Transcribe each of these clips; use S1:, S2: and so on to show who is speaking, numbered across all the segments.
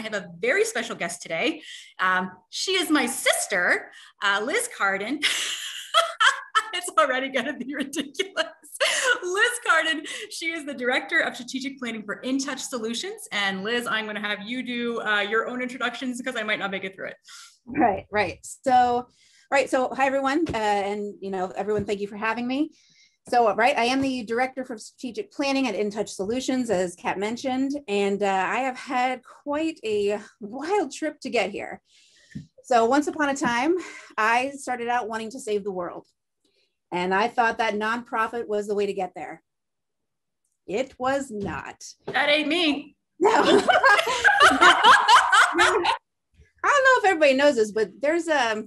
S1: I have a very special guest today. She is my sister, Liz Carden. It's already going to be ridiculous. Liz Carden, she is the Director of Strategic Planning for InTouch Solutions. And Liz, I'm going to have you do your own introductions because I might not make it through it.
S2: Right. So hi everyone, and everyone, thank you for having me. So I am the Director for Strategic Planning at InTouch Solutions, as Kat mentioned, and I have had quite a wild trip to get here. So once upon a time, I started out wanting to save the world, and I thought that nonprofit was the way to get there. It was not.
S1: That ain't me.
S2: No. I don't know if everybody knows this, but there's not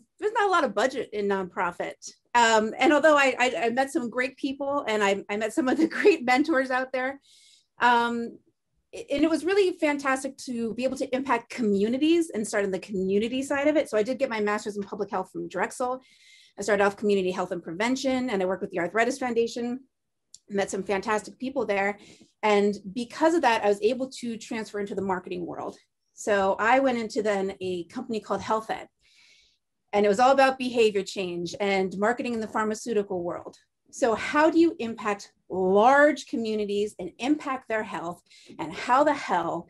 S2: a lot of budget in nonprofit. And although I met some great people and I met some of the great mentors out there, and it was really fantastic to be able to impact communities and start on the community side of it. So I did get my master's in public health from Drexel. I started off community health and prevention, and I worked with the Arthritis Foundation, met some fantastic people there. And because of that, I was able to transfer into the marketing world. So I went into then a company called Health Ed, and it was all about behavior change and marketing in the pharmaceutical world. So how do you impact large communities and impact their health, and how the hell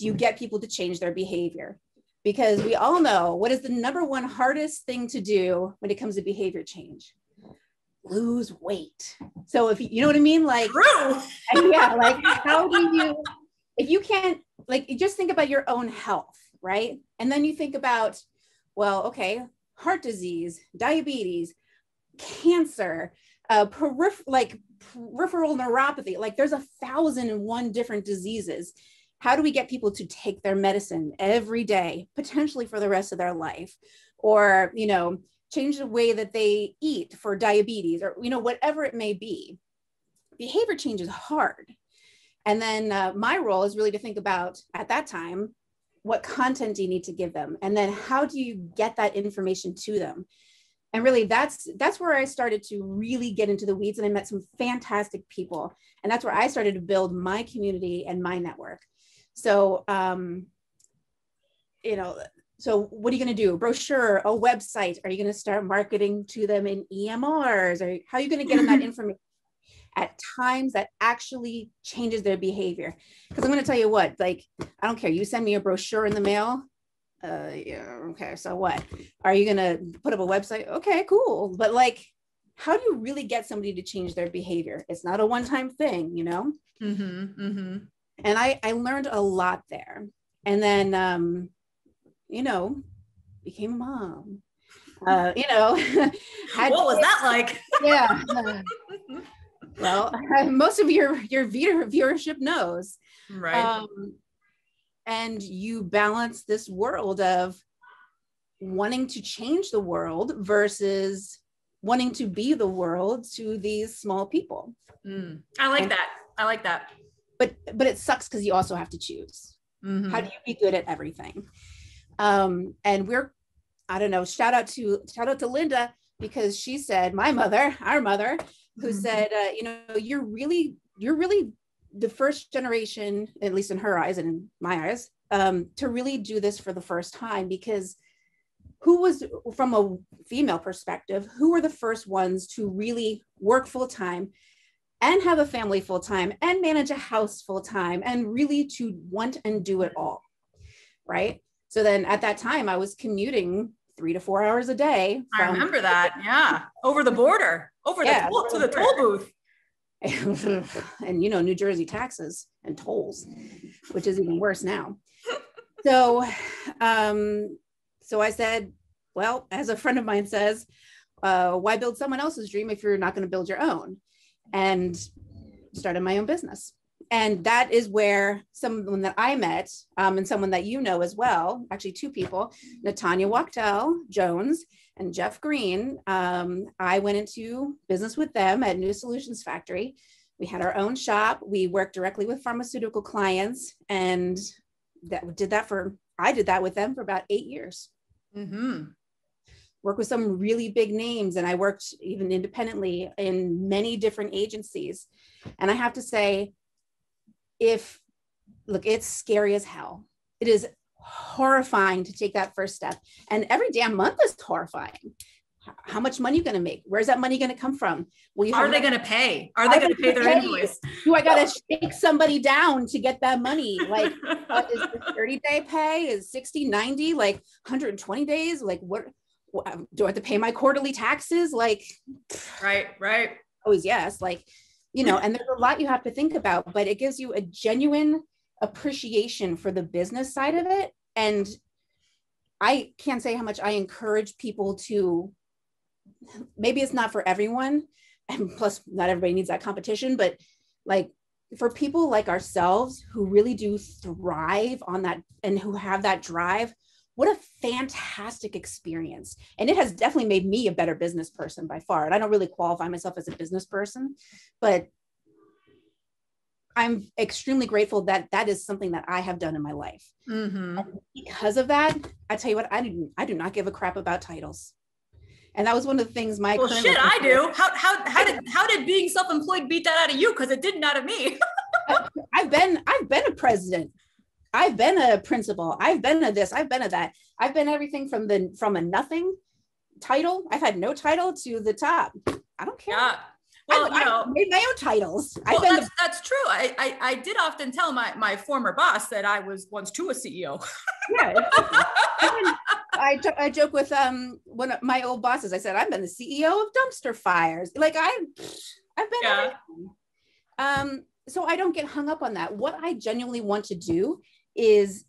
S2: do you get people to change their behavior? Because we all know what is the number one hardest thing to do when it comes to behavior change? Lose weight. So if you know what I mean, like, yeah, like how do you, if you can't, like, you just think about your own health, right? And then you think about, well, okay, heart disease, diabetes, cancer, peripheral neuropathy, like there's 1,001 different diseases. How do we get people to take their medicine every day, potentially for the rest of their life, or, change the way that they eat for diabetes, or, whatever it may be? Behavior change is hard. And then my role is really to think about, at that time, what content do you need to give them? And then how do you get that information to them? And really, that's where I started to really get into the weeds, and I met some fantastic people. And that's where I started to build my community and my network. So, so what are you going to do? A brochure, a website? Are you going to start marketing to them in EMRs? Or how are you going to get them that information at times that actually changes their behavior? Because I'm going to tell you what, like, I don't care. You send me a brochure in the mail. Yeah, okay. So what? Are you going to put up a website? Okay, cool. But like, how do you really get somebody to change their behavior? It's not a one-time thing, And I learned a lot there. And then, became a mom. What
S1: was that like?
S2: Yeah. Well, most of your viewership knows.
S1: Right.
S2: And you balance this world of wanting to change the world versus wanting to be the world to these small people.
S1: I like that.
S2: But it sucks because you also have to choose. How do you be good at everything? And I don't know, shout out to Linda, because she said, our mother, who said, you're really the first generation, at least in her eyes and in my eyes, to really do this for the first time. Because who was, from a female perspective, who were the first ones to really work full time and have a family full time and manage a house full time and really to want and do it all, right? So then at that time, I was commuting 3 to 4 hours a day.
S1: I remember that. Yeah. Over the border, to the toll booth.
S2: And, New Jersey taxes and tolls, which is even worse now. So I said, well, as a friend of mine says, why build someone else's dream if you're not going to build your own? And started my own business. And that is where someone that I met, and someone that you know as well, actually 2 people, Natanya Wachtel Jones and Jeff Green. I went into business with them at New Solutions Factory. We had our own shop. We worked directly with pharmaceutical clients, and I did that with them for about 8 years. Worked with some really big names, and I worked even independently in many different agencies. And I have to say, it's scary as hell. It is horrifying to take that first step. And every damn month is horrifying. How much money are you going to make? Where's that money going to come from?
S1: Are they going to pay? Are they going to pay their invoice?
S2: Do I got to shake somebody down to get that money? Like, is the 30-day pay? Is 60, 90, like 120 days? Like, what do I have to pay my quarterly taxes? Like,
S1: right.
S2: Always yes. Like, and there's a lot you have to think about, but it gives you a genuine appreciation for the business side of it. And I can't say how much I encourage people to, maybe it's not for everyone, and plus not everybody needs that competition, but like for people like ourselves who really do thrive on that and who have that drive, what a fantastic experience. And it has definitely made me a better business person by far. And I don't really qualify myself as a business person, but I'm extremely grateful that that is something that I have done in my life. Mm-hmm. Because of that, I tell you what, I do not give a crap about titles. And that was one of the things I
S1: do. How did being self-employed beat that out of you? Because it didn't out of me.
S2: I've been a president. I've been a principal. I've been a this. I've been a that. I've been everything from a nothing title. I've had no title to the top. I don't care. Yeah.
S1: Well,
S2: I made my own titles.
S1: Well, that's true. I did often tell my former boss that I was once too a CEO.
S2: Yeah. I joke with one of my old bosses. I said, I've been the CEO of dumpster fires. Like I've been everything. So I don't get hung up on that. What I genuinely want to do is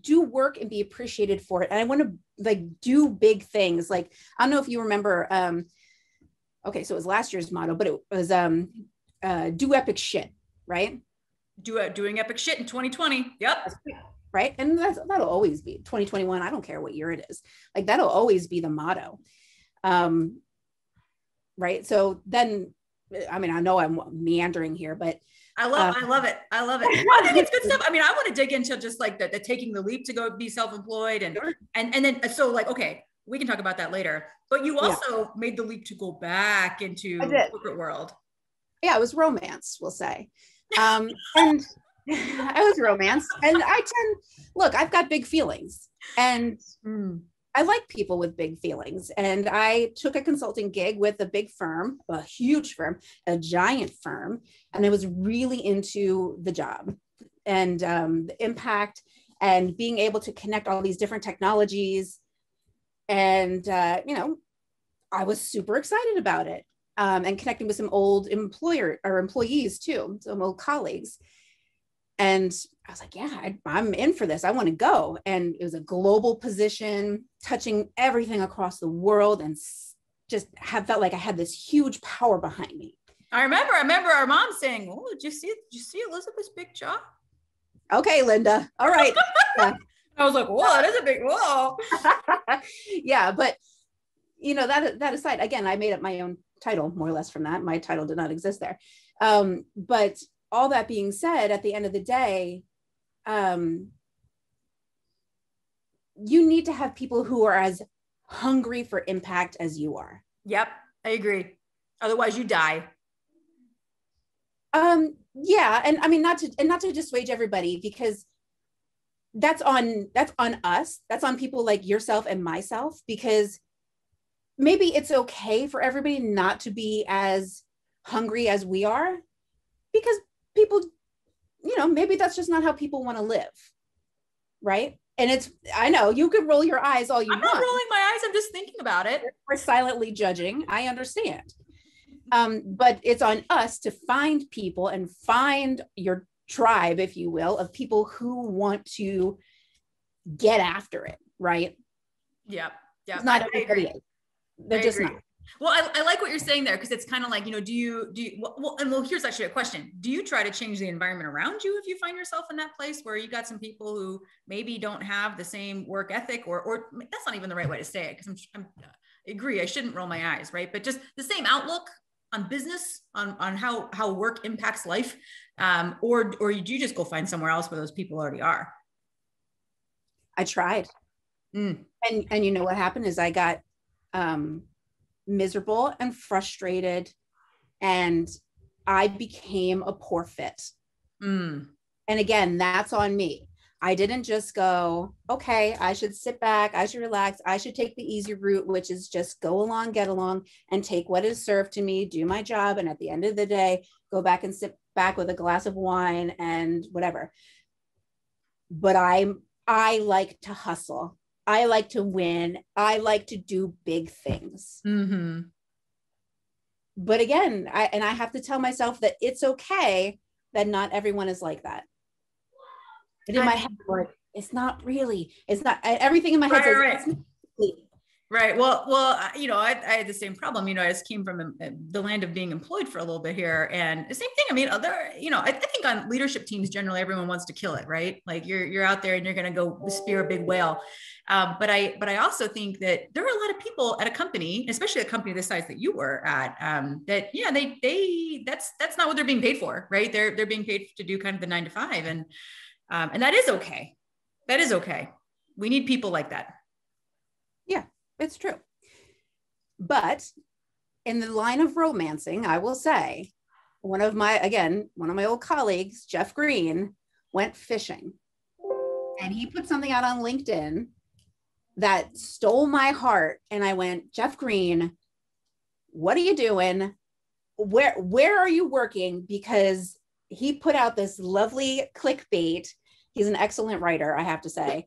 S2: do work and be appreciated for it. And I want to like do big things. Like, I don't know if you remember, okay, so it was last year's motto, but it was do epic shit, right?
S1: Doing epic shit in 2020. Yep.
S2: Right. And that'll always be 2021. I don't care what year it is. Like that'll always be the motto. Right. So then, I mean, I know I'm meandering here, but
S1: I love it. I think it's good stuff. I mean, I want to dig into just like the taking the leap to go be self-employed and then so like, okay, we can talk about that later, but you also made the leap to go back into the corporate world.
S2: Yeah. It was romance, we'll say. And I was romance, and I've got big feelings, and I like people with big feelings. And I took a consulting gig with a big firm, a huge firm, a giant firm. And I was really into the job and the impact and being able to connect all these different technologies. And, I was super excited about it, and connecting with some old employees too, some old colleagues. And I was like, yeah, I'm in for this. I want to go. And it was a global position, touching everything across the world, and just felt like I had this huge power behind me.
S1: I remember our mom saying, "Oh, did you see Elizabeth's big job?"
S2: Okay, Linda. All right. Yeah.
S1: I was like, whoa, that is a big whoa.
S2: Yeah, but that aside, again, I made up my own title more or less from that. My title did not exist there. But all that being said, at the end of the day, you need to have people who are as hungry for impact as you are.
S1: Yep, I agree. Otherwise you die.
S2: Yeah. And I mean, not to dissuade everybody, because that's on us. That's on people like yourself and myself, because maybe it's okay for everybody not to be as hungry as we are, because people, maybe that's just not how people want to live. Right. And I know you can roll your eyes all you want. I'm
S1: not rolling my eyes. I'm just thinking about it.
S2: We're silently judging. I understand. But it's on us to find people and find your tribe, if you will, of people who want to get after it. Right.
S1: Yeah. Yeah.
S2: It's not everybody. They're just not.
S1: Well, I like what you're saying there, because it's kind of like, do you, here's actually a question. Do you try to change the environment around you if you find yourself in that place where you got some people who maybe don't have the same work ethic, or that's not even the right way to say it, because I agree, I shouldn't roll my eyes, right? But just the same outlook on business, on how work impacts life, or you do just go find somewhere else where those people already are?
S2: I tried. And you know what happened is I got miserable and frustrated, and I became a poor fit. And again, that's on me. I didn't just go, okay, I should sit back, I should relax, I should take the easy route, which is just go along, get along, and take what is served to me, do my job, and at the end of the day, go back and sit back with a glass of wine and whatever. But I like to hustle. I like to win. I like to do big things.
S1: Mm-hmm.
S2: But again, I have to tell myself that it's okay that not everyone is like that. And in my head, like, it's not really, it's not, everything in my head says,
S1: right.
S2: It's not really.
S1: Right. Well, you know, I had the same problem. You know, I just came from the land of being employed for a little bit here, and the same thing. I mean, you know, I think on leadership teams generally, everyone wants to kill it, right? Like you're out there and you're going to go spear a big whale. But I also think that there are a lot of people at a company, especially a company the size that you were at, that yeah, that's not what they're being paid for, right? They're being paid to do kind of the 9 to 5, and that is okay. That is okay. We need people like that.
S2: Yeah. It's true. But in the line of romancing, I will say one of my old colleagues, Jeff Green, went fishing, and he put something out on LinkedIn that stole my heart. And I went, Jeff Green, what are you doing? Where are you working? Because he put out this lovely clickbait. He's an excellent writer, I have to say.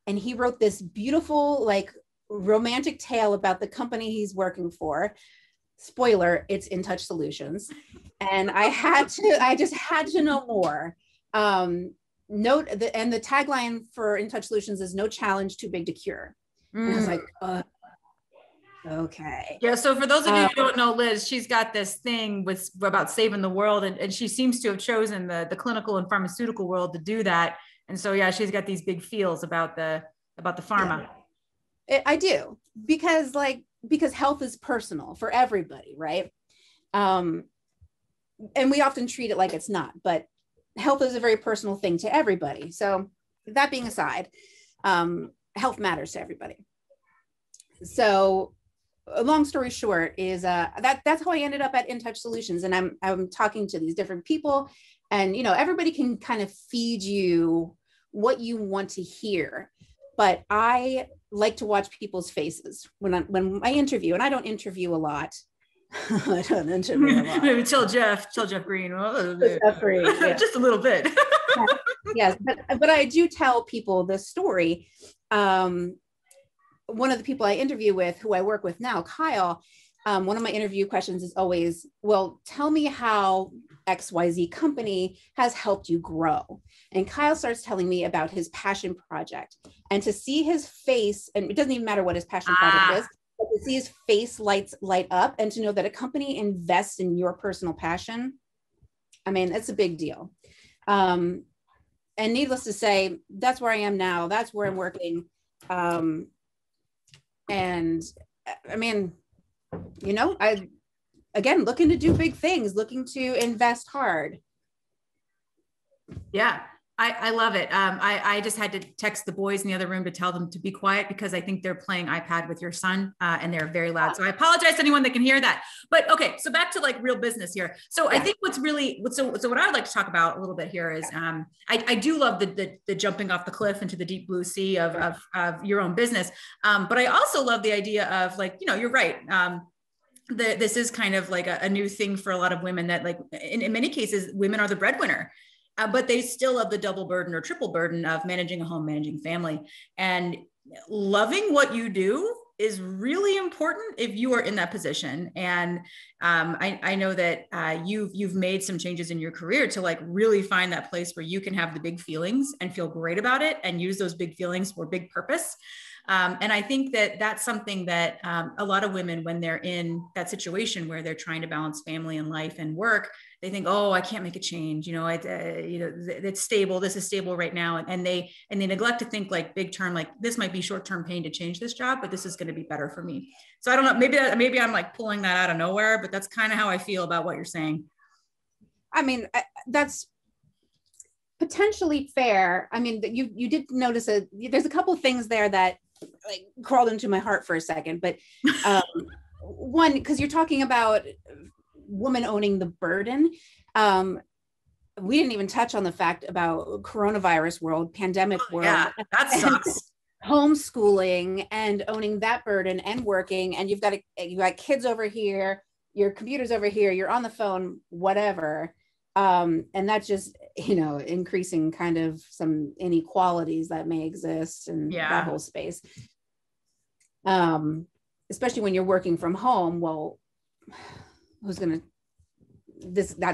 S2: And he wrote this beautiful, like, romantic tale about the company he's working for. Spoiler, it's In Touch Solutions. And I just had to know more. Note that, and the tagline for In Touch Solutions is "No challenge too big to cure." And I was like, okay.
S1: Yeah. So for those of you who don't know Liz, she's got this thing about saving the world, and she seems to have chosen the clinical and pharmaceutical world to do that. And so, yeah, she's got these big feels about the pharma.
S2: Yeah. I do, because health is personal for everybody, right? And we often treat it like it's not, but health is a very personal thing to everybody. So that being aside, health matters to everybody. So a long story short is that's how I ended up at In Touch Solutions. And I'm talking to these different people, and, you know, everybody can kind of feed you what you want to hear. But I like to watch people's faces when I interview, and I don't interview a lot. I don't interview a lot.
S1: Maybe tell Jeff Green.
S2: Jeff Green, yeah.
S1: Just a little bit.
S2: Yes, but I do tell people the story. One of the people I interview with, who I work with now, Kyle, one of my interview questions is always, well, tell me how XYZ company has helped you grow. And Kyle starts telling me about his passion project, and to see his face, and it doesn't even matter what his passion project is, but to see his face light up, and to know that a company invests in your personal passion, I mean, it's a big deal. And needless to say, that's where I am now. That's where I'm working. And I mean, you know, again, looking to do big things, looking to invest hard.
S1: Yeah, I love it. I just had to text the boys in the other room to tell them to be quiet, because I think they're playing iPad with your son, and they're very loud. So I apologize to anyone that can hear that. But okay, so back to like real business here. So yeah. I think what I would like to talk about a little bit here is I do love the jumping off the cliff into the deep blue sea of your own business. But I also love the idea of, like, you know, you're right. This is kind of like a new thing for a lot of women, that, like, in many cases, women are the breadwinner. But they still have the double burden or triple burden of managing a home, managing family. And loving what you do is really important if you are in that position. And I know that you've made some changes in your career to, like, really find that place where you can have the big feelings and feel great about it, and use those big feelings for big purpose. And I think that that's something that a lot of women, when they're in that situation where they're trying to balance family and life and work, they think, oh, I can't make a change. You know, it's stable. This is stable right now. And they neglect to think, like, big term, like, this might be short-term pain to change this job, but this is going to be better for me. So I don't know, maybe I'm like pulling that out of nowhere, but that's kind of how I feel about what you're saying.
S2: I mean, that's potentially fair. I mean, you did notice there's a couple of things there that, like, crawled into my heart for a second, but one, because you're talking about woman owning the burden. we didn't even touch on the fact about coronavirus world, pandemic world.
S1: Yeah, that sucks.
S2: Homeschooling and owning that burden and working, and you've got kids over here, your computer's over here, you're on the phone, whatever. And that's just, increasing kind of some inequalities that may exist in that whole space. Especially when you're working from home. Well, that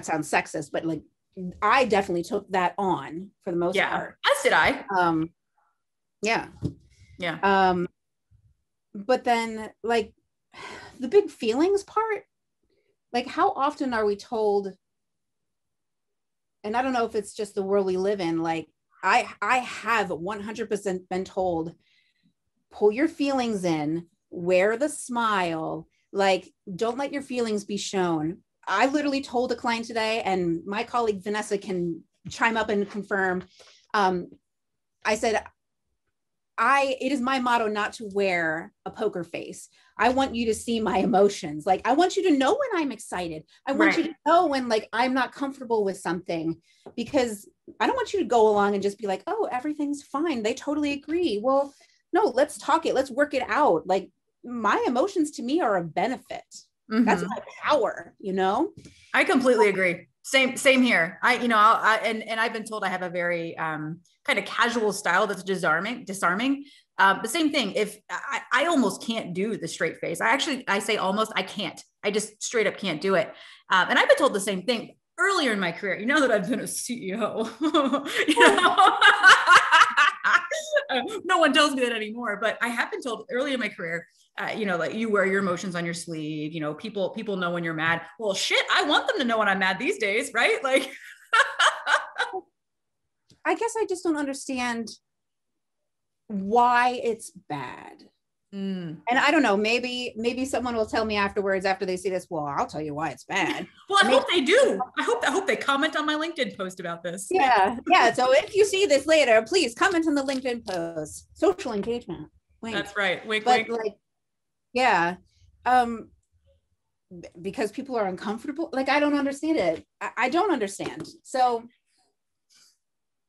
S2: sounds sexist, but like, I definitely took that on for the most part.
S1: As did I.
S2: Yeah. But then, like, the big feelings part, like, how often are we told, and I don't know if it's just the world we live in, like, I have 100% been told, pull your feelings in, wear the smile, like, don't let your feelings be shown. I literally told a client today, and my colleague Vanessa can chime up and confirm. I said, it is my motto not to wear a poker face. I want you to see my emotions. Like, I want you to know when I'm excited. I want you to know when, like, I'm not comfortable with something, because I don't want you to go along and just be like, oh, everything's fine. They totally agree. Well, no, let's talk it. Let's work it out. Like, my emotions to me are a benefit. That's my power,
S1: I completely agree. Same here. I've been told I have a very kind of casual style that's disarming. The same thing. If I almost can't do the straight face. I say almost, I can't. I just straight up can't do it. And I've been told the same thing earlier in my career. That I've been a CEO. No one tells me that anymore, but I have been told early in my career, like, you wear your emotions on your sleeve, people know when you're mad. Well, shit, I want them to know when I'm mad these days, right? Like,
S2: I guess I just don't understand why it's bad. And I don't know, maybe someone will tell me afterwards, after they see this, well, I'll tell you why it's bad.
S1: Well, I hope they do. I hope they comment on my LinkedIn post about this.
S2: Yeah. So if you see this later, please comment on the LinkedIn post. Social engagement. Wink.
S1: That's right. Wink,
S2: but
S1: wink.
S2: Like, yeah. Because people are uncomfortable. Like, I don't understand it. I don't understand. So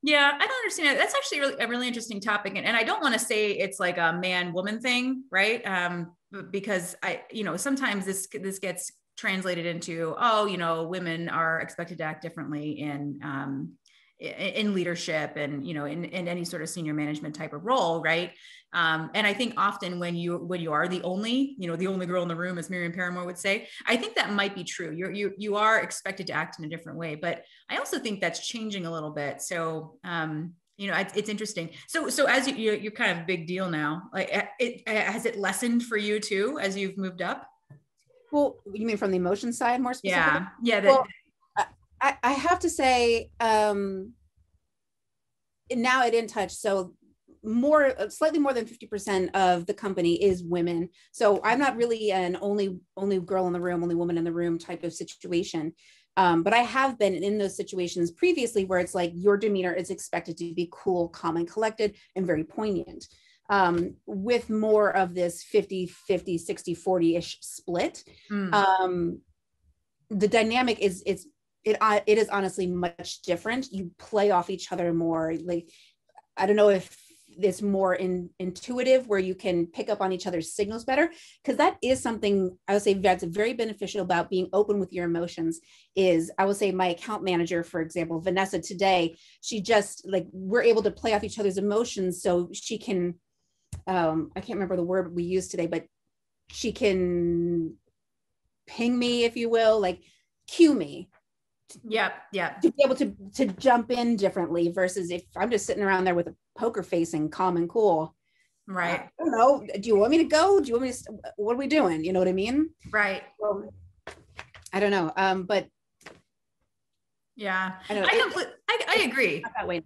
S1: yeah, I don't understand it. That's actually a really interesting topic. And I don't want to say it's like a man-woman thing, right? Because sometimes this gets translated into, women are expected to act differently in leadership and, in any sort of senior management type of role, right? And I think often when you are the only girl in the room, as Miriam Paramore would say, I think that might be true. You are expected to act in a different way, but I also think that's changing a little bit. So, it's interesting. So as you're kind of a big deal now, like, has it lessened for you too, as you've moved up?
S2: Well, you mean from the emotion side more specifically?
S1: Yeah.
S2: Well, I have to say, now at In Touch, so slightly more than 50% of the company is women. So I'm not really an only girl in the room, only woman in the room type of situation. But I have been in those situations previously where it's like your demeanor is expected to be cool, calm, and collected, and very poignant. With more of this 50-50, 60-40-ish split. The dynamic is honestly much different. You play off each other more. Like, I don't know if it's more intuitive, where you can pick up on each other's signals better, because that is something I would say that's very beneficial about being open with your emotions. Is, I would say, my account manager, for example, Vanessa, today, she just, like, we're able to play off each other's emotions, so she can, I can't remember the word we used today, but she can ping me, if you will, like cue me.
S1: Yeah.
S2: To be able to jump in differently, versus if I'm just sitting around there with a poker face and calm and cool.
S1: Right.
S2: I don't know. Do you want me to go? Do you want me to? What are we doing? You know what I mean?
S1: Right.
S2: I don't know. But
S1: yeah, I agree.
S2: Not that way.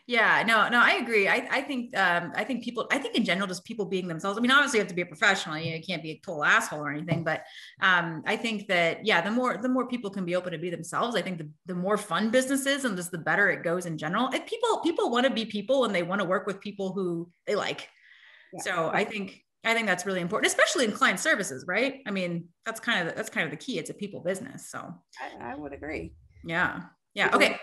S1: Yeah, no, I agree. I think in general, just people being themselves. I mean, obviously you have to be a professional. You can't be a total asshole or anything, but I think that, yeah, the more people can be open to be themselves, I think the more fun business is, and just the better it goes in general. If people want to be people, and they want to work with people who they like. Yeah. So I think that's really important, especially in client services, right? I mean, that's kind of the key. It's a people business. So
S2: I would agree.
S1: Yeah. Yeah. Okay.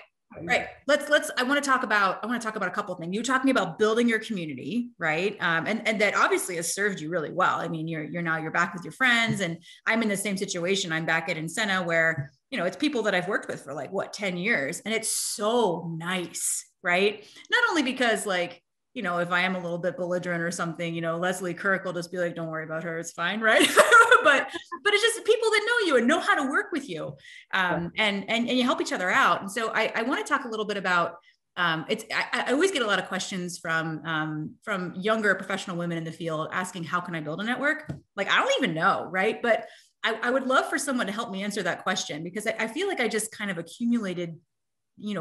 S1: Right. I want to talk about a couple of things. You're talking about building your community, right? And that obviously has served you really well. I mean, you're back with your friends, and I'm in the same situation. I'm back at Incenna where, it's people that I've worked with for 10 years. And it's so nice, right? Not only because if I am a little bit belligerent or something, Leslie Kirk will just be like, don't worry about her. It's fine. Right. but it's just people that know you and know how to work with you. And you help each other out. And so I want to talk a little bit about, I always get a lot of questions from younger professional women in the field asking, how can I build a network? I don't even know. Right. But I would love for someone to help me answer that question, because I feel like I just kind of accumulated,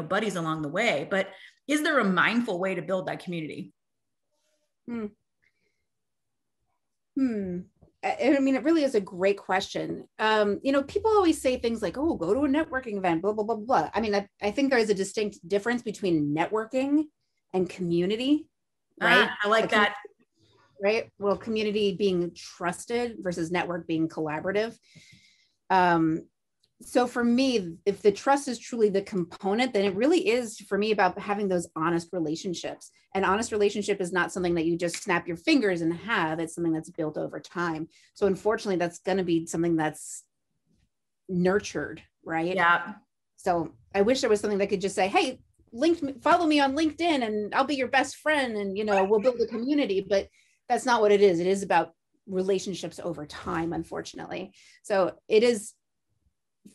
S1: buddies along the way. But is there a mindful way to build that community?
S2: I mean, it really is a great question. People always say things like, oh, go to a networking event, blah, blah, blah, blah. I mean, I think there is a distinct difference between networking and community, right?
S1: I like that.
S2: Right? Well, community being trusted versus network being collaborative. So for me, if the trust is truly the component, then it really is for me about having those honest relationships. An honest relationship is not something that you just snap your fingers and have. It's something that's built over time. So unfortunately, that's going to be something that's nurtured, right?
S1: Yeah.
S2: So I wish there was something that could just say, hey, follow me on LinkedIn and I'll be your best friend and, we'll build a community. But that's not what it is. It is about relationships over time, unfortunately. So it is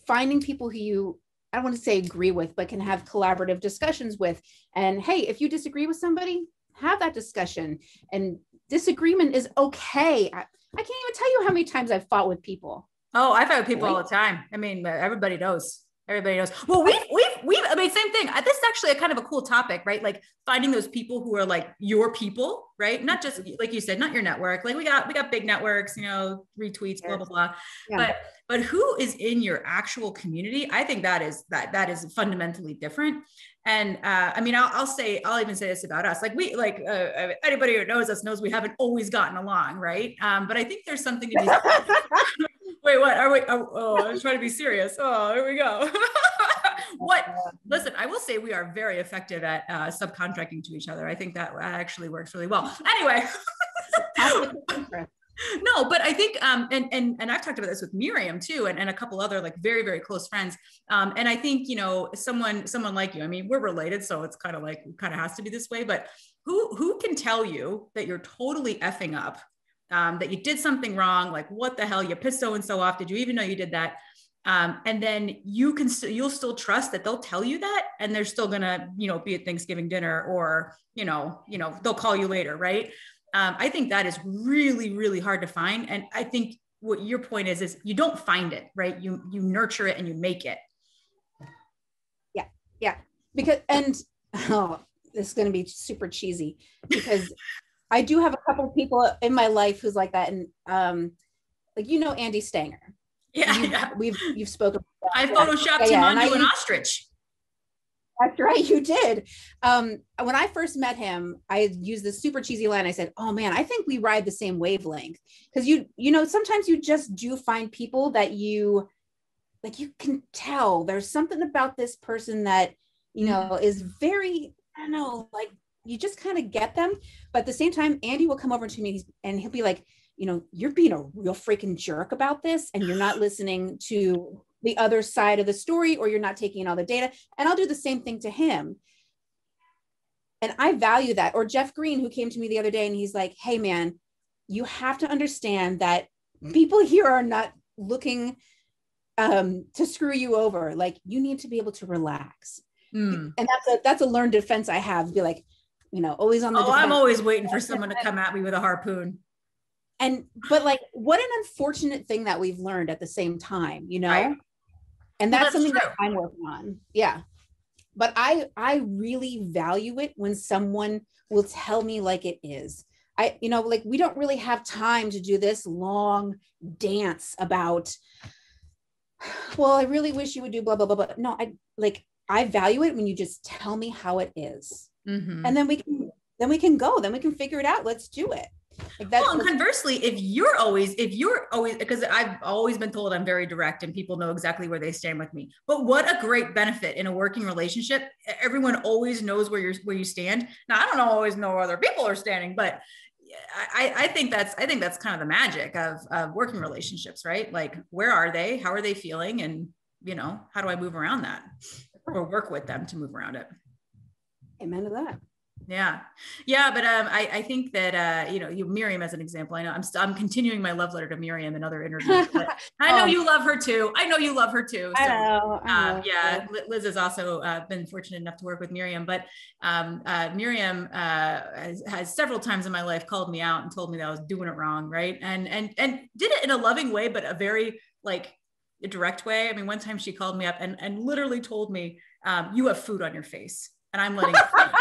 S2: finding people who you, I don't want to say agree with, but can have collaborative discussions with. And hey, if you disagree with somebody, have that discussion. And disagreement is okay. I can't even tell you how many times I've fought with people.
S1: Oh, I fight with people all the time. I mean, everybody knows. Well, I mean, same thing. This is actually a kind of a cool topic, right? Finding those people who are your people, right? Not just like you said, not your network. We got big networks, retweets, blah, blah, blah. Yeah. But who is in your actual community? I think that is fundamentally different. And I mean, I'll even say this about us. Anybody who knows us knows we haven't always gotten along, right? But I think there's something to be Wait, what are we? Oh, I'm trying to be serious. Oh, here we go. What? Listen, I will say we are very effective at subcontracting to each other. I think that actually works really well. Anyway. No, but I think, and I've talked about this with Miriam too, and a couple other very, very close friends. And I think, someone like you, I mean, we're related, so it's kind of has to be this way, but who can tell you that you're totally effing up? That you did something wrong, what the hell, you pissed so-and-so off, did you even know you did that? And then you'll still trust that they'll tell you that, and they're still gonna, be at Thanksgiving dinner, or, they'll call you later, right? I think that is really, really hard to find. And I think what your point is you don't find it, right? You nurture it and you make it.
S2: Yeah. Because, this is going to be super cheesy, because I do have a couple of people in my life who's like that. And Andy Stanger.
S1: Yeah.
S2: You've spoken.
S1: I photoshopped him onto an ostrich.
S2: That's right, you did. When I first met him, I used this super cheesy line. I said, oh man, I think we ride the same wavelength. Because sometimes you just do find people that you can tell there's something about this person that, is very, I don't know, you just kind of get them. But at the same time, Andy will come over to me and he'll be like, you're being a real freaking jerk about this, and you're not listening to the other side of the story, or you're not taking in all the data. And I'll do the same thing to him. And I value that. Or Jeff Green, who came to me the other day, and he's like, hey man, you have to understand that people here are not looking to screw you over. You need to be able to relax. And that's a learned defense I have, be like, always on the defense.
S1: I'm always waiting for someone to come at me with a harpoon.
S2: But what an unfortunate thing that we've learned at the same time,
S1: Right.
S2: And that's something true that I'm working on. Yeah. But I really value it when someone will tell me like it is. We don't really have time to do this long dance about, well, I really wish you would do blah, blah, blah, blah. No, I value it when you just tell me how it is. Mm-hmm. And then we can go, then we can figure it out. Let's do it. Like
S1: well, and conversely, if you're always, because I've always been told I'm very direct and people know exactly where they stand with me. But what a great benefit in a working relationship. Everyone always knows where you stand. Now, I don't always know where other people are standing, but I think that's kind of the magic of working relationships, right? Like, where are they? How are they feeling? And, how do I move around that or work with them to move around it?
S2: Amen to that.
S1: Yeah. But I think that Miriam as an example. I know I'm continuing my love letter to Miriam in other interviews. But I know you love her too. I know. So,
S2: I know.
S1: Yeah, Liz has also been fortunate enough to work with Miriam. But Miriam has several times in my life called me out and told me that I was doing it wrong, right? And did it in a loving way, but a very a direct way. I mean, one time she called me up and literally told me, "You have food on your face," and I'm letting it fly.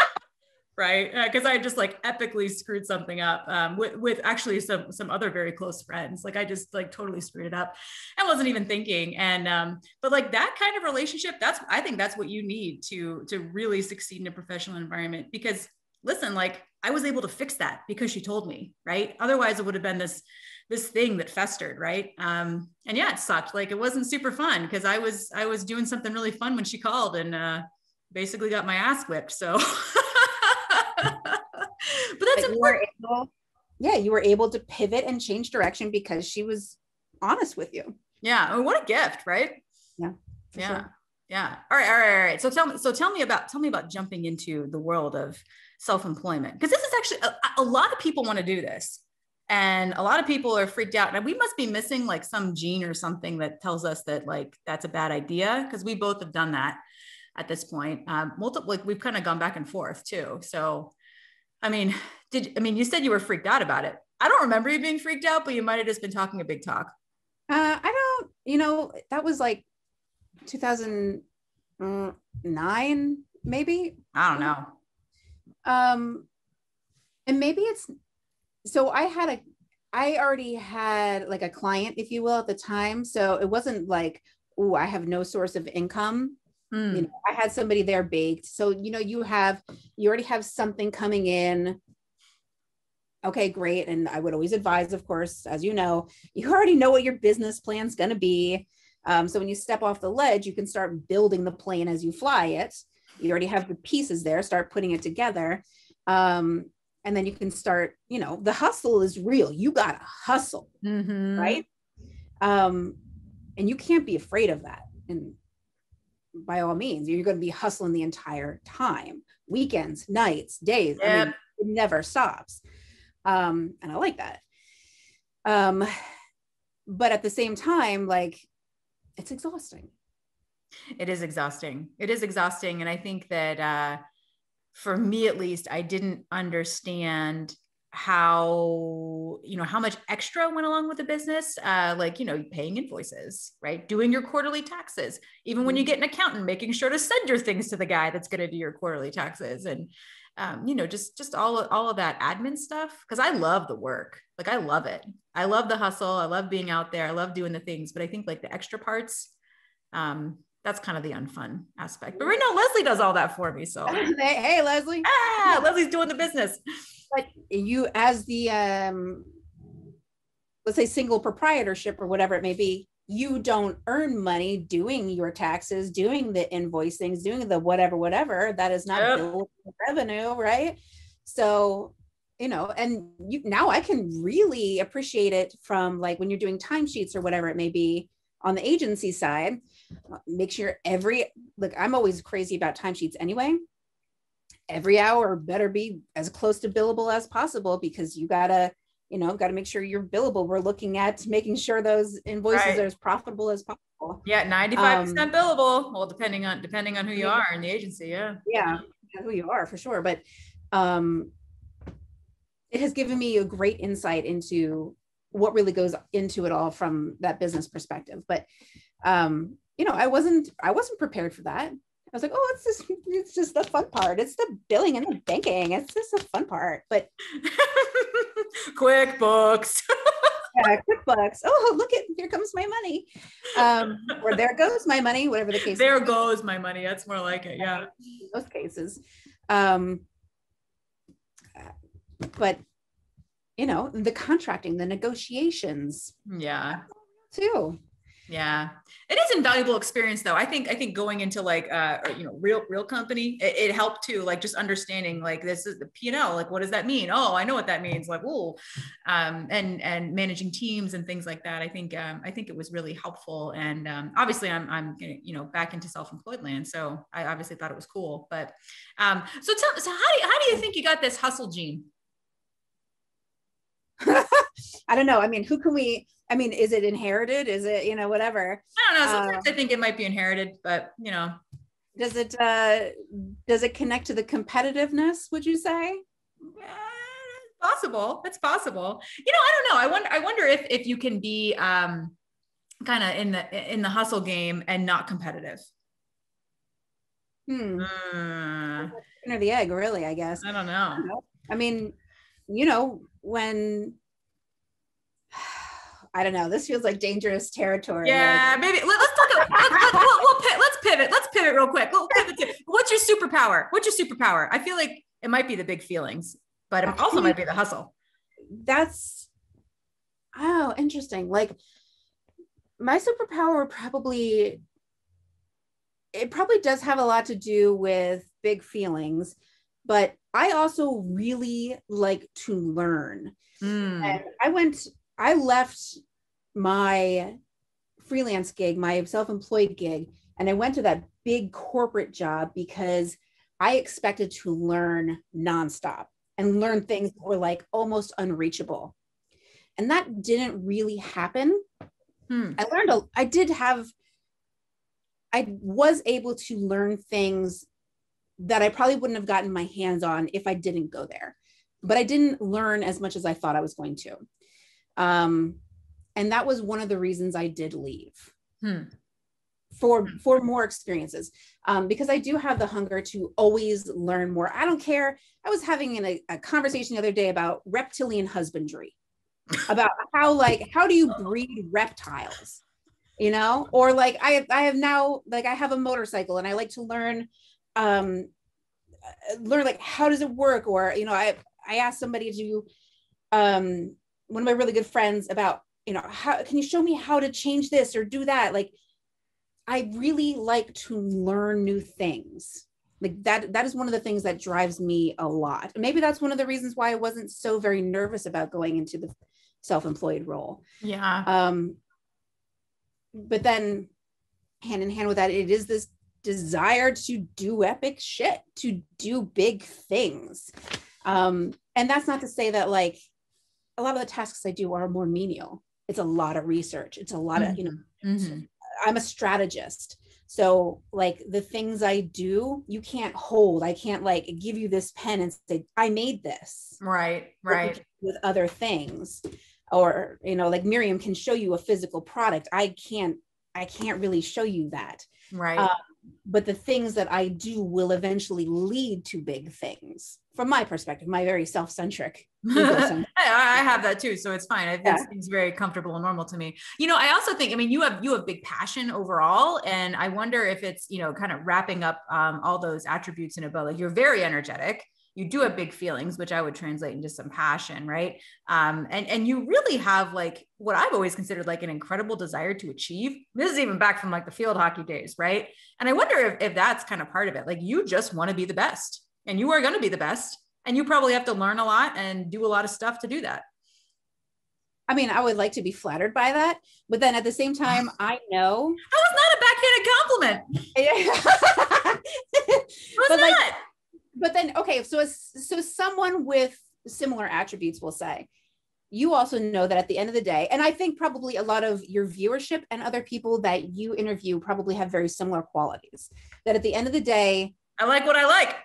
S1: Right, because I just epically screwed something up with actually some other very close friends. I just totally screwed it up and wasn't even thinking. And but that kind of relationship, I think that's what you need to really succeed in a professional environment. Because listen, I was able to fix that because she told me, right? Otherwise, it would have been this thing that festered, right? And yeah, it sucked. It wasn't super fun because I was doing something really fun when she called and basically got my ass whipped. So. But that's important.
S2: You were able to pivot and change direction because she was honest with you.
S1: Yeah. I mean, what a gift, right?
S2: Yeah.
S1: Sure. Yeah. All right. So tell me about jumping into the world of self-employment. Because this is actually a lot of people want to do this. And a lot of people are freaked out. And we must be missing some gene or something that tells us that that's a bad idea. Because we both have done that at this point. We've kind of gone back and forth too. So, I mean, you said you were freaked out about it. I don't remember you being freaked out, but you might've just been talking a big talk.
S2: I don't, that was 2009, maybe.
S1: I don't know.
S2: And maybe so I already had a client, if you will, at the time. So it wasn't I have no source of income. I had somebody there baked. So, you already have something coming in. Okay, great. And I would always advise, of course, as you already know what your business plan's going to be. So when you step off the ledge, you can start building the plane as you fly it. You already have the pieces there, start putting it together. And then you can start, the hustle is real. You got to hustle, right? And you can't be afraid of that. And by all means, you're going to be hustling the entire time, weekends, nights, days. Yep. I mean, it never stops. And I like that. But at the same time, it's exhausting.
S1: It is exhausting. And I think that for me, at least, I didn't understand how much extra went along with the business, paying invoices, right? Doing your quarterly taxes, even when you get an accountant, making sure to send your things to the guy that's going to do your quarterly taxes. And, just all of that admin stuff. Cause I love the work. I love it. I love the hustle. I love being out there. I love doing the things, but I think the extra parts, that's kind of the unfun aspect. But right now, Leslie does all that for me. So
S2: hey, Leslie.
S1: Leslie's doing the business.
S2: But you, as the let's say single proprietorship or whatever it may be, you don't earn money doing your taxes, doing the invoicing, doing the whatever. That is not billable revenue, right? So, and now I can really appreciate it from when you're doing timesheets or whatever it may be on the agency side. Make sure I'm always crazy about timesheets anyway. Every hour better be as close to billable as possible, because you gotta make sure you're billable. We're looking at making sure those invoices are as profitable as possible.
S1: Yeah, 95% billable. Well, depending on who you are in the agency.
S2: Yeah, who you are for sure. But it has given me a great insight into what really goes into it all from that business perspective. But I wasn't prepared for that. I was like, oh, it's just the fun part. It's the billing and the banking. It's just the fun part. But
S1: QuickBooks.
S2: Yeah, QuickBooks. Oh, here comes my money. Or there goes my money, whatever the case.
S1: There goes my money. That's more like it. Yeah.
S2: In most cases. But the contracting, the negotiations.
S1: Yeah.
S2: Too.
S1: Yeah, it is invaluable experience though. I think going into like real company, it helped too, like just understanding like this is the P&L, like what does that mean? Oh, I know what that means. Like, and managing teams and things like that. I think it was really helpful. And obviously I'm back into self-employed land, so I obviously thought it was cool. But so how do you think you got this hustle gene?
S2: I don't know. I mean, is it inherited? Is it, whatever?
S1: I don't know. Sometimes I think it might be inherited, but
S2: does it connect to the competitiveness, would you say?
S1: Possible. It's possible. I don't know. I wonder if you can be kind of in the hustle game and not competitive.
S2: Or the egg, really, I guess.
S1: I don't know.
S2: I mean, when I don't know, this feels like dangerous territory.
S1: Yeah,
S2: like,
S1: maybe let's talk let's pivot. Let's pivot real quick. What's your superpower? I feel like it might be the big feelings, but it also might be the hustle.
S2: That's interesting. Like my superpower probably does have a lot to do with big feelings, but I also really like to learn. And I left my freelance gig, my self-employed gig, and I went to that big corporate job because I expected to learn nonstop and learn things that were like almost unreachable. And that didn't really happen. I was able to learn things that I probably wouldn't have gotten my hands on if I didn't go there. But I didn't learn as much as I thought I was going to. And that was one of the reasons I did leave for more experiences, because I do have the hunger to always learn more. I don't care. I was having a conversation the other day about reptilian husbandry, about how do you breed reptiles, or like I have now, like I have a motorcycle and I like to learn like how does it work, or I asked somebody to one of my really good friends about how can you show me how to change this or do that. Like I really like to learn new things. Like that is one of the things that drives me a lot. Maybe that's one of the reasons why I wasn't so very nervous about going into the self-employed role.
S1: Yeah.
S2: But then hand in hand with that, it is this desire to do epic shit, to do big things. And that's not to say that like a lot of the tasks I do are more menial. It's a lot of research. It's a lot of, I'm a strategist. So like the things I do, you can't hold. I can't like give you this pen and say, I made this.
S1: Right.
S2: With other things. Or, like Miriam can show you a physical product. I can't really show you that.
S1: Right.
S2: But the things that I do will eventually lead to big things from my perspective, my very self-centric.
S1: I have that too. So it's fine. It seems very comfortable and normal to me. I also think, you have big passion overall. And I wonder if it's, kind of wrapping up all those attributes in a bow. Like you're very energetic. You do have big feelings, which I would translate into some passion, right? And you really have like what I've always considered like an incredible desire to achieve. This is even back from like the field hockey days, right? And I wonder if that's kind of part of it. Like you just want to be the best, and you are going to be the best, and you probably have to learn a lot and do a lot of stuff to do that.
S2: I mean, I would like to be flattered by that, but then at the same time, I know
S1: that was not a backhanded compliment.
S2: But not. Like, but then, okay, so someone with similar attributes will say, you also know that at the end of the day, and I think probably a lot of your viewership and other people that you interview probably have very similar qualities, that at the end of the day,
S1: I like what I like.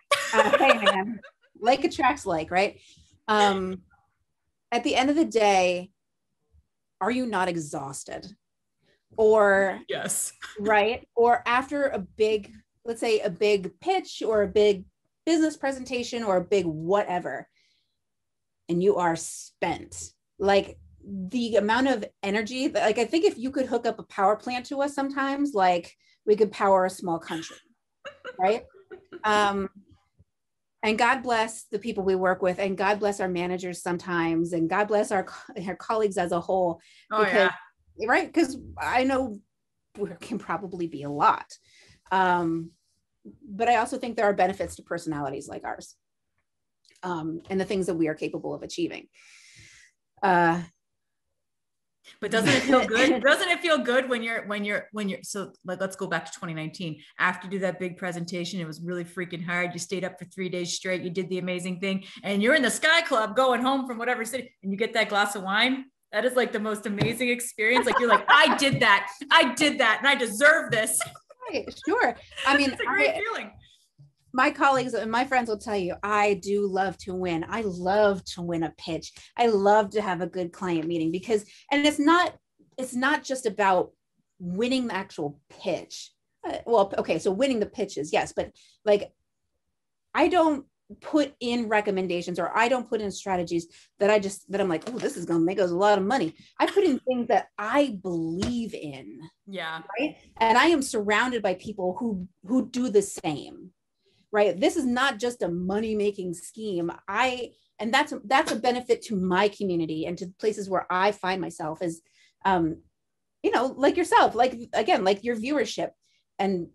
S2: Hey man, like attracts like, right? At the end of the day, are you not exhausted? Or
S1: yes,
S2: right? Or after a big, let's say a big pitch or a big business presentation or a big whatever, and you are spent, like the amount of energy, like I think if you could hook up a power plant to us sometimes, like we could power a small country, right? And God bless the people we work with, and God bless our managers sometimes, and God bless our colleagues as a whole.
S1: Oh,
S2: because,
S1: yeah.
S2: right? Because I know there can probably be a lot. But I also think there are benefits to personalities like ours, and the things that we are capable of achieving.
S1: But doesn't it feel good? Doesn't it feel good when you're so like, let's go back to 2019. After you do that big presentation, it was really freaking hard. You stayed up for 3 days straight. You did the amazing thing, and you're in the Sky Club going home from whatever city, and you get that glass of wine. That is like the most amazing experience. Like, you're like, I did that, and I deserve this.
S2: Right, sure. I mean,
S1: it's a great feeling.
S2: My colleagues and my friends will tell you, I do love to win. I love to win a pitch. I love to have a good client meeting because, and it's not just about winning the actual pitch. Well, okay, so winning the pitches, yes, but like, I don't put in recommendations, or I don't put in strategies that I'm like, oh, this is going to make us a lot of money. I put in things that I believe in.
S1: Yeah.
S2: Right. And I am surrounded by people who do the same. Right. This is not just a money-making scheme. And that's a benefit to my community and to places where I find myself is, like yourself, like, again, like your viewership. And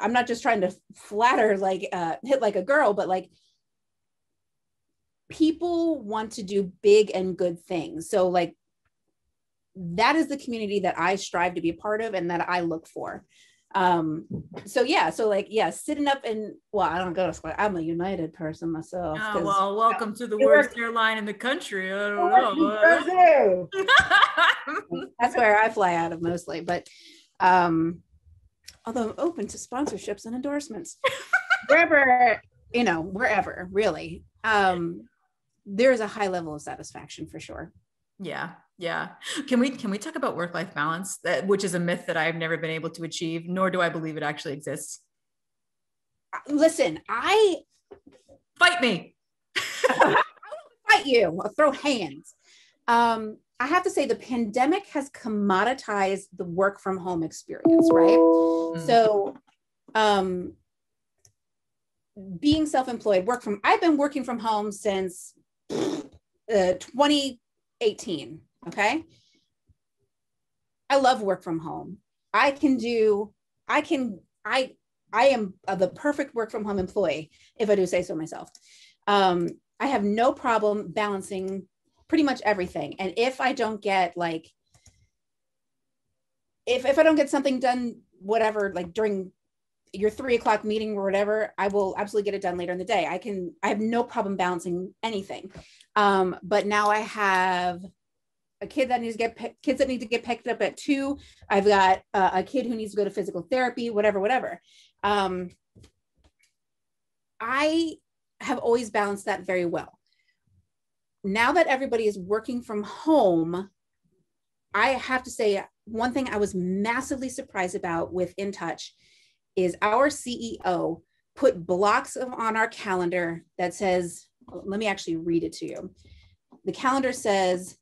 S2: I'm not just trying to flatter, like, hit like a girl, but like, people want to do big and good things. So like, that is the community that I strive to be a part of and that I look for. Sitting up and, well, I don't go to school. I'm a United person myself.
S1: Oh, well, welcome to the worst airline in the country. I don't know.
S2: That's where I fly out of mostly, but although I'm open to sponsorships and endorsements, wherever really, there's a high level of satisfaction for sure.
S1: Yeah. Yeah. Can we talk about work-life balance, which is a myth that I've never been able to achieve, nor do I believe it actually exists?
S2: Listen,
S1: fight me.
S2: I'll fight you. I'll throw hands. I have to say the pandemic has commoditized the work from home experience, right? Mm-hmm. So, being self-employed, I've been working from home since 2018. Okay. I love work from home. I am the perfect work from home employee, if I do say so myself. I have no problem balancing pretty much everything. And if I don't get if I don't get something done, whatever, like during your 3 o'clock meeting or whatever, I will absolutely get it done later in the day. I have no problem balancing anything. But now I have kids that need to get picked up at 2. I've got a kid who needs to go to physical therapy, whatever. I have always balanced that very well. Now that everybody is working from home, I have to say one thing I was massively surprised about with In Touch is our CEO put blocks on our calendar that says, let me actually read it to you. The calendar says,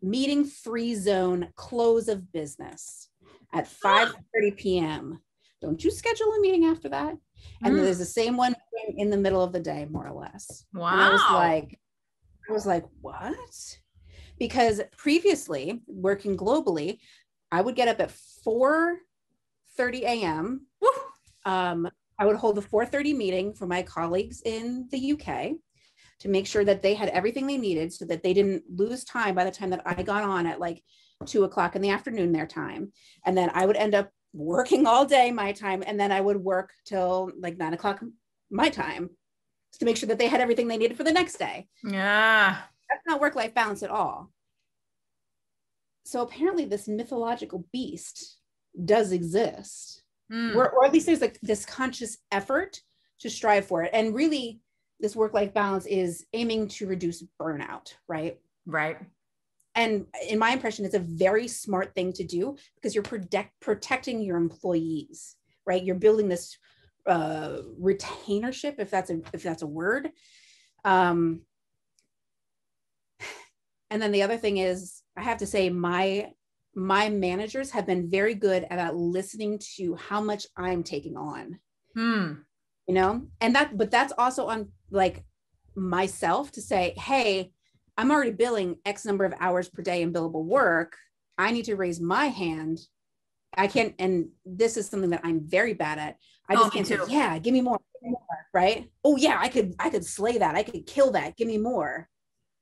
S2: meeting free zone, close of business at 5:30 p.m. Don't you schedule a meeting after that? And there's the same one in the middle of the day, more or less.
S1: Wow.
S2: And I was like, what? Because previously, working globally, I would get up at 4:30 a.m. I would hold a 4:30 meeting for my colleagues in the UK to make sure that they had everything they needed so that they didn't lose time by the time that I got on at like 2 o'clock in the afternoon, their time. And then I would end up working all day, my time. And then I would work till like 9 o'clock, my time, to make sure that they had everything they needed for the next day.
S1: Yeah.
S2: That's not work-life balance at all. So apparently this mythological beast does exist, or at least there's like this conscious effort to strive for it. And really, this work-life balance is aiming to reduce burnout, right?
S1: Right.
S2: And in my impression, it's a very smart thing to do because you're protecting your employees, right? You're building this retainership, if that's a word. And then the other thing is, I have to say, my managers have been very good about listening to how much I'm taking on. you know, but that's also on like myself to say, hey, I'm already billing X number of hours per day in billable work. I need to raise my hand. I can't, and this is something that I'm very bad at. I just can't say, yeah, give me more, right? Oh yeah, I could slay that. I could kill that. Give me more.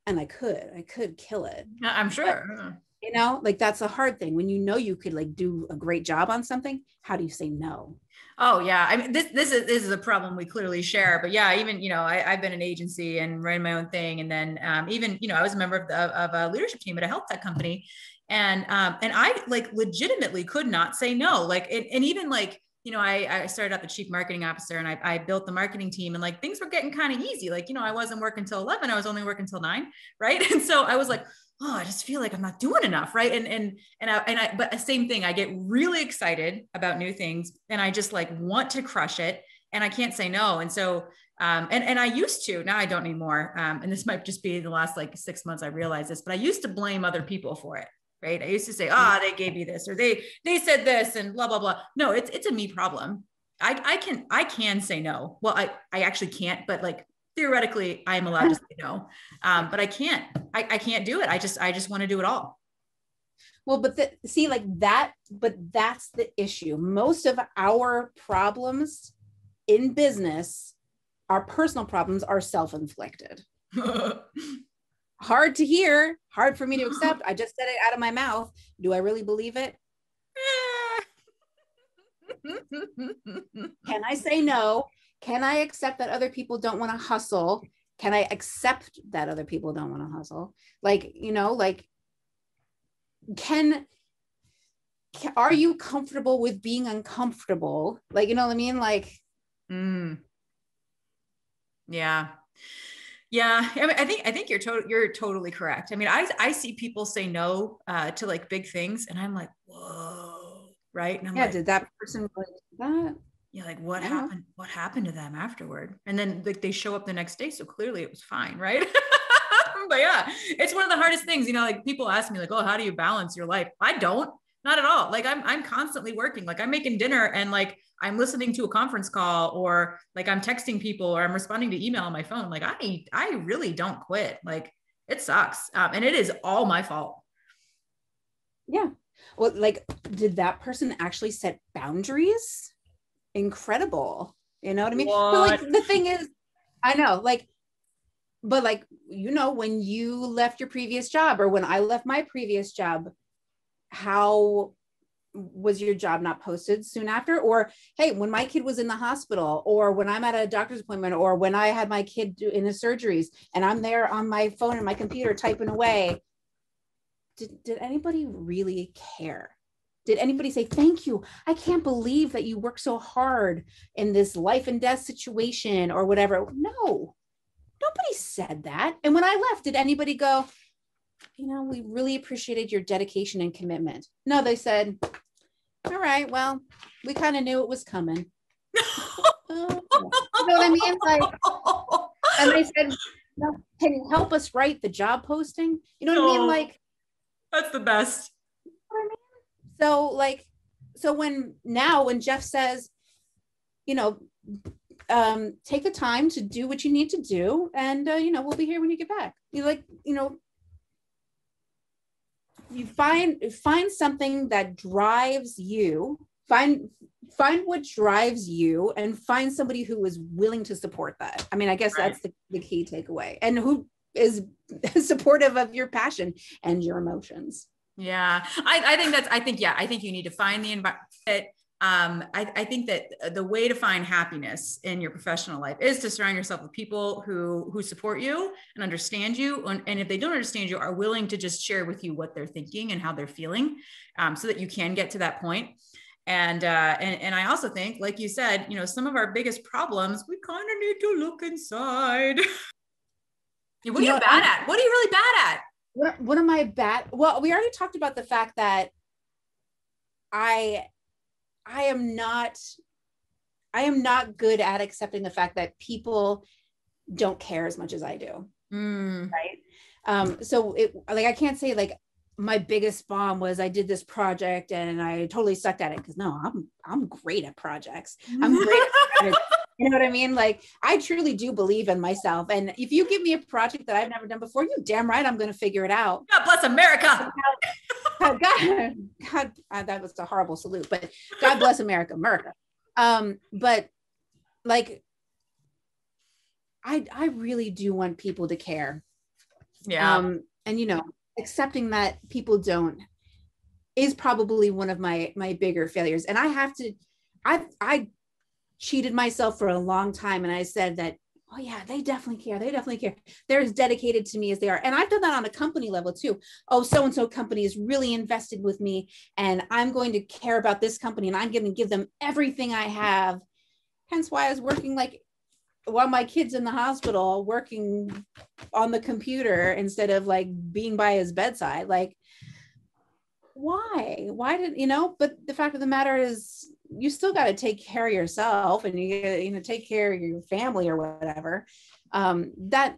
S2: And I could kill it.
S1: I'm sure.
S2: But, you know, like that's a hard thing when you know you could like do a great job on something. How do you say no?
S1: Oh yeah, I mean this is a problem we clearly share. But yeah, even I've been an agency and ran my own thing, and then even I was a member of a leadership team at a health tech company, and I like legitimately could not say no. Like and even like I started out the chief marketing officer, and I built the marketing team, and like things were getting kind of easy. Like I wasn't working till 11, I was only working till 9, right? And so I was like, oh, I just feel like I'm not doing enough. Right. But the same thing, I get really excited about new things, and I just like want to crush it, and I can't say no. And so, and I used to, now I don't anymore. And this might just be the last like 6 months I realized this, but I used to blame other people for it. Right. I used to say, they gave me this, or they said this and blah, blah, blah. No, it's a me problem. I can say no. Well, I actually can't, but like, theoretically I'm allowed to say no. But I can't do it. I just want to do it all.
S2: Well, but that's the issue. Most of our problems in business, our personal problems, are self-inflicted. Hard to hear, hard for me to accept. I just said it out of my mouth. Do I really believe it? Can I say no? Can I accept that other people don't want to hustle? Can I accept that other people don't want to hustle? Like, are you comfortable with being uncomfortable? Like, you know what I mean? Like,
S1: yeah. Yeah. I mean, I think you're totally correct. I mean, I see people say no to like big things, and I'm like, whoa. Right. And I'm like,
S2: did that person really do that?
S1: Yeah, like what happened? What happened to them afterward? And then like they show up the next day, so clearly it was fine, right? But yeah, it's one of the hardest things. Like people ask me, like, "Oh, how do you balance your life?" I don't, not at all. Like I'm constantly working. Like I'm making dinner, and like I'm listening to a conference call, or like I'm texting people, or I'm responding to email on my phone. Like I really don't quit. Like it sucks, and it is all my fault.
S2: Yeah. Well, like, did that person actually set boundaries? Incredible. You know what I mean? But like the thing is, I know, like, but like, when you left your previous job, or when I left my previous job, how was your job not posted soon after? Or hey, when my kid was in the hospital, or when I'm at a doctor's appointment, or when I had my kid in his surgeries and I'm there on my phone and my computer typing away, did anybody really care? Did anybody say, thank you? I can't believe that you work so hard in this life and death situation, or whatever? No, nobody said that. And when I left, did anybody go, we really appreciated your dedication and commitment? No, they said, all right, well, we kind of knew it was coming. You know what I mean? Like, and they said, can you help us write the job posting? You know what I mean? Like,
S1: that's the best.
S2: You know what I mean? So when Jeff says, take the time to do what you need to do, and we'll be here when you get back. You find something that drives you, find what drives you, and find somebody who is willing to support that. I mean, I guess that's the key takeaway, and who is supportive of your passion and your emotions.
S1: Yeah, I think you need to find the environment. I think that the way to find happiness in your professional life is to surround yourself with people who support you and understand you. And if they don't understand you, are willing to just share with you what they're thinking and how they're feeling, so that you can get to that point. And I also think, like you said, some of our biggest problems, we kind of need to look inside. What are you bad at? What are you really bad at?
S2: What am I bad? Well, we already talked about the fact that I am not good at accepting the fact that people don't care as much as I do. Right. So I can't say like my biggest bomb was I did this project and I totally sucked at it, because no, I'm great at projects. I'm great at You know what I mean? Like, I truly do believe in myself. And if you give me a project that I've never done before, you damn right I'm going to figure it out.
S1: God bless America.
S2: God, that was a horrible salute, but God bless America. But like, I really do want people to care.
S1: Yeah.
S2: And, you know, accepting that people don't is probably one of my bigger failures. And I cheated myself for a long time. And I said that, oh yeah, they definitely care. They definitely care. They're as dedicated to me as they are. And I've done that on a company level too. Oh, so-and-so company is really invested with me and I'm going to care about this company and I'm going to give them everything I have. Hence why I was working like while my kid's in the hospital, working on the computer instead of like being by his bedside. Like, why did, you know, but the fact of the matter is you still got to take care of yourself and you know, take care of your family or whatever. That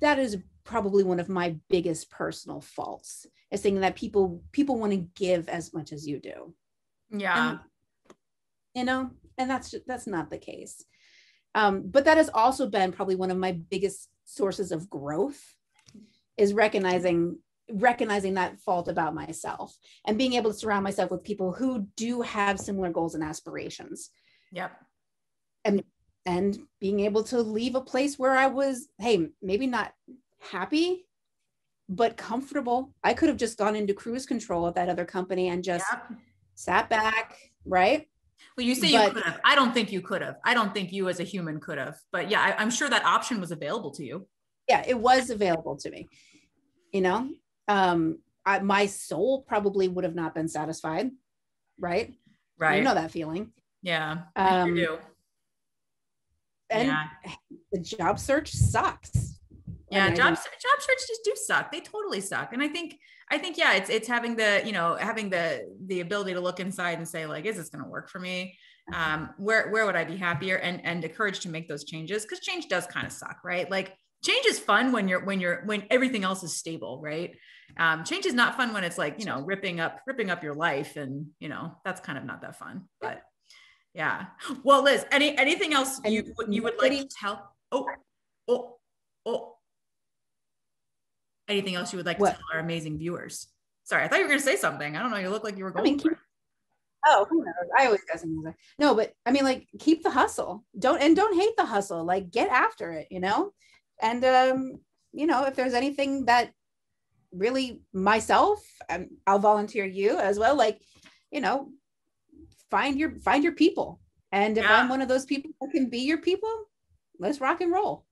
S2: is probably one of my biggest personal faults, is thinking that people want to give as much as you do.
S1: Yeah.
S2: And, you know, and that's not the case. But that has also been probably one of my biggest sources of growth, is recognizing that fault about myself and being able to surround myself with people who do have similar goals and aspirations.
S1: Yep.
S2: And being able to leave a place where I was, hey, maybe not happy, but comfortable. I could have just gone into cruise control at that other company and just sat back, right?
S1: Well, you say you could have. I don't think you could have. I don't think you as a human could have. But yeah, I'm sure that option was available to you.
S2: Yeah, it was available to me. You know, my soul probably would have not been satisfied, right?
S1: Right.
S2: You know that feeling.
S1: Yeah, I sure do.
S2: And the job search sucks.
S1: Yeah, job searches do suck. They totally suck. And I think, yeah, it's having the ability to look inside and say, like, is this going to work for me? Where would I be happier? And the courage to make those changes, because change does kind of suck, right? Like, change is fun when everything else is stable, right? Change is not fun when it's like, you know, ripping up your life, and, you know, that's kind of not that fun. But yeah. Well, Liz, anything else you would like to tell? Anything else you would like to tell our amazing viewers? Sorry, I thought you were going to say something. I don't know. You look like you were going.
S2: Who knows? I always got something. No, but I mean, like, keep the hustle. Don't hate the hustle. Like, get after it, you know? And, you know, if there's anything that really myself, I'll volunteer you as well. Like, you know, find your people. And if I'm one of those people that can be your people, let's rock and roll.